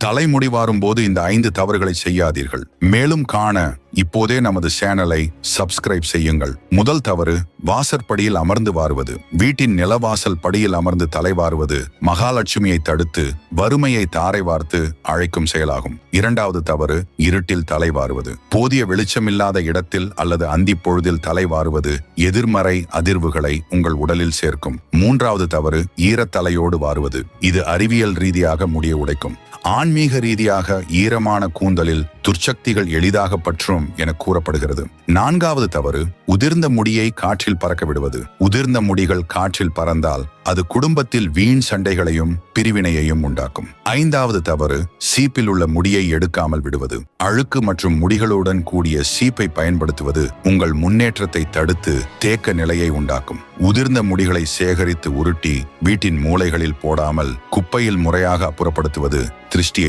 தலைமுடி வாரும் போது இந்த 5 தவறுகளை செய்யாதீர்கள். மேலும் காண இப்போதே நமது சேனலை சப்ஸ்கிரைப் செய்யுங்கள். முதல் தவறு, வாசற்படியில் அமர்ந்து வாருவது. வீட்டின் நிலவாசல் படியில் அமர்ந்து தலை வாருவது மகாலட்சுமியை தடுத்து வறுமையை தாரை வார்த்து அழைக்கும் செயலாகும். இரண்டாவது தவறு, இருட்டில் தலை வாருவது. போதிய வெளிச்சமில்லாத இடத்தில் அல்லது அந்தி பொழுதில் தலை வாருவது எதிர்மறை அதிர்வுகளை உங்கள் உடலில் சேர்க்கும். மூன்றாவது தவறு, ஈரத்தலையோடு வாருவது. இது அறிவியல் ரீதியாக முடிய உடைக்கும். ஆன்மீக ரீதியாக ஈரமான கூந்தலில் துர்ச்சக்திகள் எளிதாக பற்றும் என கூறப்படுகிறது. நான்காவது தவறு, உதிர்ந்த முடியை காற்றில் பறக்க விடுவது. உதிர்ந்த முடிகள் காற்றில் பறந்தால் அது குடும்பத்தில் வீண் சண்டைகளையும் பிரிவினையையும் உண்டாக்கும். ஐந்தாவது தவறு, சீப்பில் உள்ள முடியை எடுக்காமல் விடுவது. அழுக்கு மற்றும் முடிகளுடன் கூடிய சீப்பை பயன்படுத்துவது உங்கள் முன்னேற்றத்தை தடுத்து தேக்க நிலையை உண்டாக்கும். உதிர்ந்த முடிகளை சேகரித்து உருட்டி வீட்டின் மூலைகளில் போடாமல் குப்பையில் முறையாக அப்புறப்படுத்துவது திருஷ்டியை